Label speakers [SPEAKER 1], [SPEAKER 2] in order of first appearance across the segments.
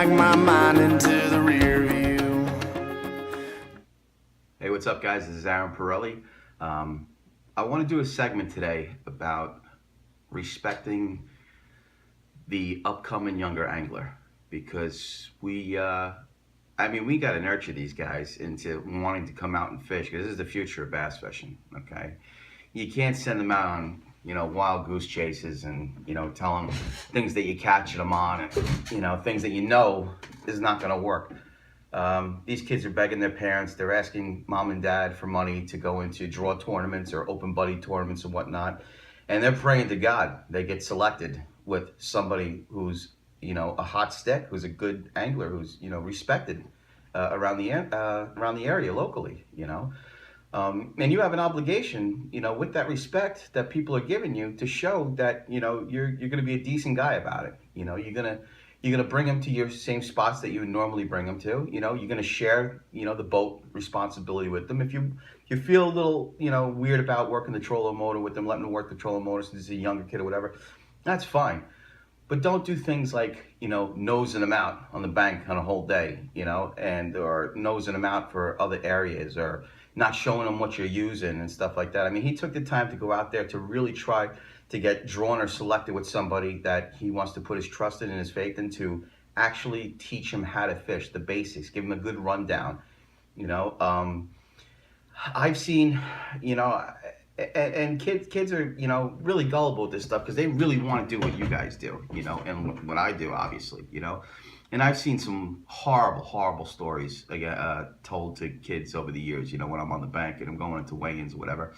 [SPEAKER 1] drag my mind into the rear view.
[SPEAKER 2] Hey, what's up, guys? This is Aaron Perelli. I want to do a segment today about respecting the upcoming younger angler, because we got to nurture these guys into wanting to come out and fish, because this is the future of bass fishing. Okay, you can't send them out on wild goose chases and tell them things that you're catching them on, and things that is not going to work. These kids are begging their parents. They're asking mom and dad for money to go into draw tournaments or open buddy tournaments and whatnot. And they're praying to God they get selected with somebody who's, a hot stick, who's a good angler, who's, respected around the area locally, And you have an obligation, with that respect that people are giving you, to show that, you're going to be a decent guy about it. You're gonna bring them to your same spots that you would normally bring them to. You're gonna share, the boat responsibility with them. If you feel a little, weird about working the trolling motor with them, letting them work the trolling motor since he's a younger kid or whatever, that's fine. But don't do things like, nosing them out on the bank on a whole day, or nosing them out for other areas, or not showing them what you're using and stuff like that. I mean, he took the time to go out there to really try to get drawn or selected with somebody that he wants to put his trust in and his faith in, to actually teach him how to fish, the basics, give him a good rundown. I've seen, and kids are, really gullible with this stuff, because they really want to do what you guys do, and what I do, obviously, And I've seen some horrible, horrible stories told to kids over the years, when I'm on the bank and I'm going into weigh-ins or whatever.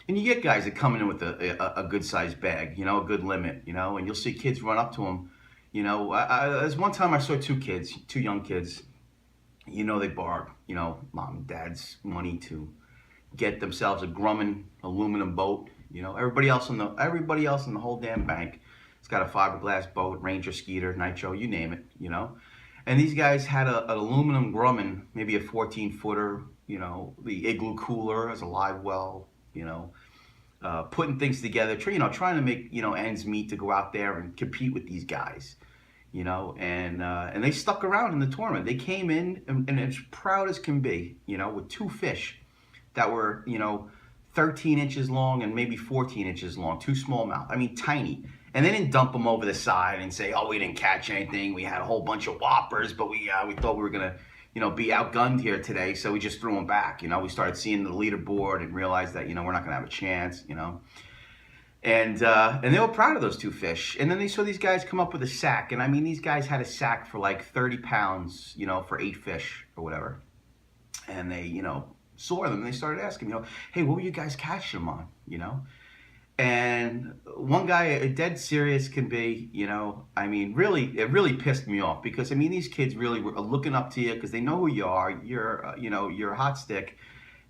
[SPEAKER 2] And you get guys that come in with a good-sized bag, a good limit, and you'll see kids run up to them. There's one time I saw two young kids, they borrowed, mom and dad's money to get themselves a Grumman aluminum boat. Everybody else in the whole damn bank, it's got a fiberglass boat, Ranger, Skeeter, Nitro, you name it, And these guys had an aluminum Grumman, maybe a 14-footer, the igloo cooler as a live well, putting things together, trying to make, ends meet to go out there and compete with these guys, and they stuck around in the tournament. They came in and as proud as can be, with two fish that were, 13 inches long and maybe 14 inches long, two smallmouth. I mean, tiny. And they didn't dump them over the side and say, oh, we didn't catch anything. We had a whole bunch of whoppers, but we thought we were going to, be outgunned here today. So we just threw them back. We started seeing the leaderboard and realized that, we're not going to have a chance, And they were proud of those two fish. And then they saw these guys come up with a sack. And I mean, these guys had a sack for like 30 pounds, for 8 fish or whatever. And they, saw them and they started asking, hey, what were you guys catching them on, And one guy, dead serious can be, I mean, really, it really pissed me off, because, I mean, these kids really were looking up to you because they know who you are. You're, you're a hot stick,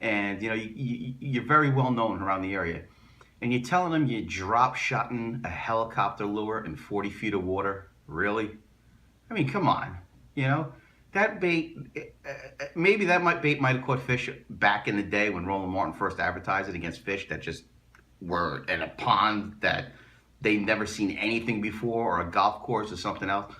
[SPEAKER 2] and, you're very well known around the area. And you're telling them you're drop shotting a helicopter lure in 40 feet of water? Really? I mean, come on, That bait, maybe that bait might have caught fish back in the day when Roland Martin first advertised it against fish that just were in a pond that they've never seen anything before, or a golf course or something else.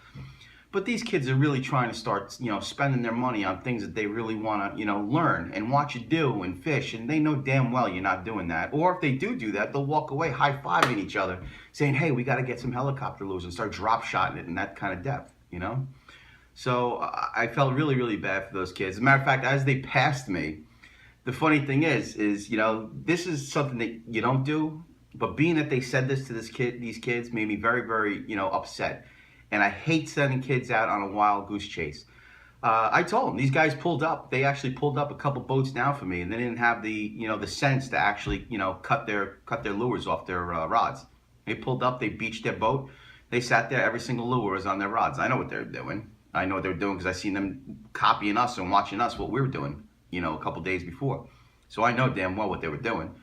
[SPEAKER 2] But these kids are really trying to start, spending their money on things that they really want to, learn and watch you do and fish. And they know damn well you're not doing that. Or if they do that, they'll walk away high-fiving each other, saying, hey, we got to get some helicopter lures, and start drop shotting it in that kind of depth, So I felt really, really bad for those kids. As a matter of fact, as they passed me, the funny thing is, this is something that you don't do, but being that they said this to these kids made me very, very, upset. And I hate sending kids out on a wild goose chase. I told them, these guys pulled up. They actually pulled up a couple boats down for me, and they didn't have the, the sense to actually, cut their lures off their rods. They pulled up, they beached their boat. They sat there, every single lure was on their rods. I know what they're doing. I know what they're doing because I seen them copying us and watching us, what we were doing, a couple days before. So I know damn well what they were doing.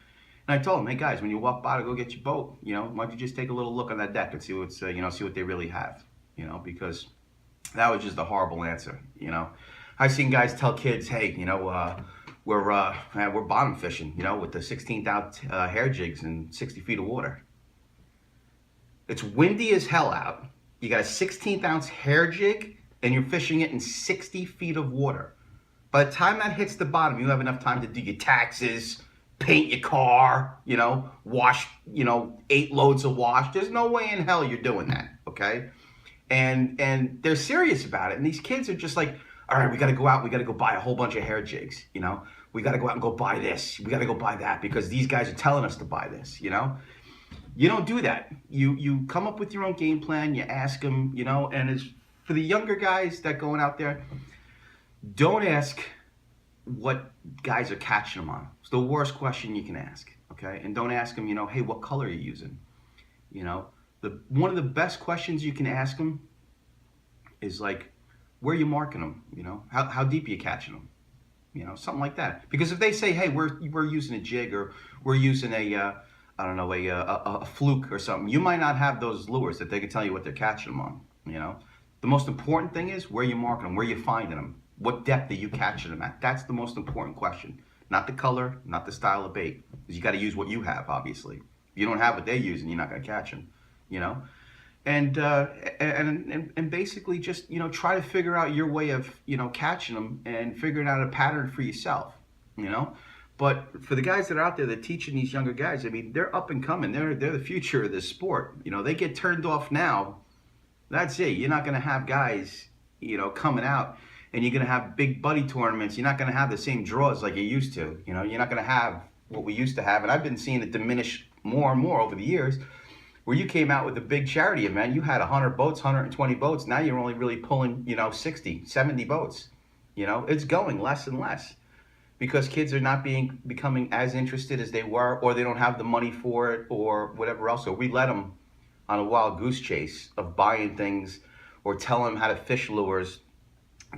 [SPEAKER 2] And I told them, hey guys, when you walk by to go get your boat, why don't you just take a little look on that deck and see what's, see what they really have, because that was just a horrible answer, I've seen guys tell kids, hey, we're bottom fishing, with the 16th ounce hair jigs and 60 feet of water. It's windy as hell out. You got a 16th ounce hair jig and you're fishing it in 60 feet of water. By the time that hits the bottom, you have enough time to do your taxes, paint your car, wash, 8 loads of wash. There's no way in hell you're doing that, okay? And they're serious about it. And these kids are just like, all right, we got to go out. We got to go buy a whole bunch of hair jigs, We got to go out and go buy this. We got to go buy that because these guys are telling us to buy this, You don't do that. You come up with your own game plan. You ask them, and as for the younger guys that going out there, don't ask what guys are catching them on. It's the worst question you can ask, okay? And don't ask them, hey, what color are you using? One of the best questions you can ask them is like, where are you marking them? How deep are you catching them? Something like that. Because if they say, hey, we're using a jig or we're using a fluke or something, you might not have those lures that they can tell you what they're catching them on. The most important thing is where you marking them, where you finding them. What depth are you catching them at? That's the most important question. Not the color, not the style of bait. Because you got to use what you have, obviously. If you don't have what they're using, you're not going to catch them, And basically just, try to figure out your way of, catching them and figuring out a pattern for yourself, But for the guys that are out there that are teaching these younger guys, I mean, they're up and coming. They're the future of this sport. They get turned off now. That's it. You're not going to have guys, coming out. And you're going to have big buddy tournaments. You're not going to have the same draws like you used to. You're not going to have what we used to have. And I've been seeing it diminish more and more over the years. Where you came out with a big charity event, you had 100 boats, 120 boats. Now you're only really pulling, 60, 70 boats. It's going less and less. Because kids are not becoming as interested as they were, or they don't have the money for it, or whatever else. So we let them on a wild goose chase of buying things or telling them how to fish lures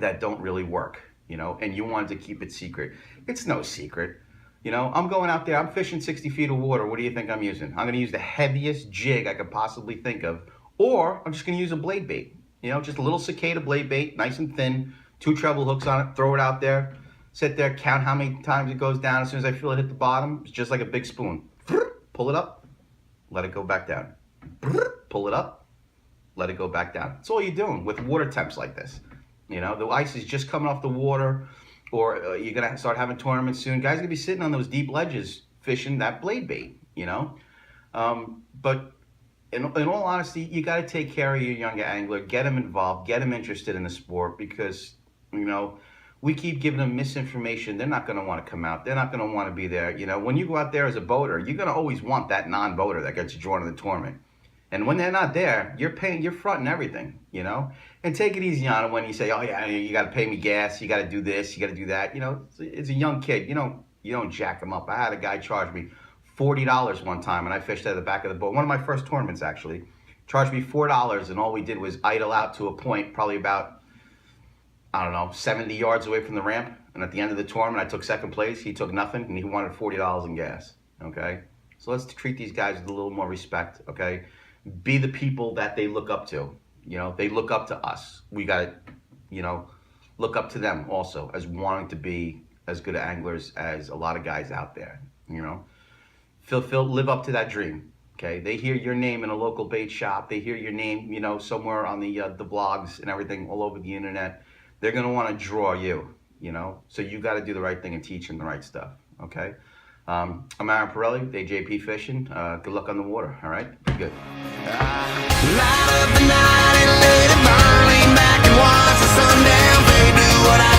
[SPEAKER 2] that don't really work, and you wanted to keep it secret. It's no secret. I'm going out there, I'm fishing 60 feet of water. What do you think I'm using? I'm going to use the heaviest jig I could possibly think of, or I'm just going to use a blade bait, just a little cicada blade bait, nice and thin, 2 treble hooks on it, throw it out there, sit there, count how many times it goes down. As soon as I feel it hit the bottom, it's just like a big spoon. Pull it up, let it go back down. Pull it up, let it go back down. That's all you're doing with water temps like this. The ice is just coming off the water, or you're going to start having tournaments soon. Guys are going to be sitting on those deep ledges fishing that blade bait, But in all honesty, you got to take care of your younger angler, get them involved, get them interested in the sport, because, we keep giving them misinformation. They're not going to want to come out. They're not going to want to be there. When you go out there as a boater, you're going to always want that non-boater that gets you drawn to the tournament. And when they're not there, you're fronting everything, And take it easy on them when you say, oh yeah, you got to pay me gas, you got to do this, you got to do that. It's a young kid. You don't jack them up. I had a guy charge me $40 one time, and I fished at the back of the boat. One of my first tournaments, actually. Charged me $4, and all we did was idle out to a point, probably about, 70 yards away from the ramp. And at the end of the tournament, I took second place. He took nothing, and he wanted $40 in gas. Okay, so let's treat these guys with a little more respect. Okay. Be the people that they look up to. They look up to us. We got to, look up to them also as wanting to be as good anglers as a lot of guys out there. Live up to that dream. Okay, they hear your name in a local bait shop. They hear your name, somewhere on the blogs and everything all over the internet. They're gonna want to draw you. So you got to do the right thing and teach them the right stuff. Okay. I'm Aaron Perelli, AJP Fishing. Good luck on the water, all right? Be good.
[SPEAKER 1] Light up the night and let it burn. Lean back and watch the sundown fade. Do what I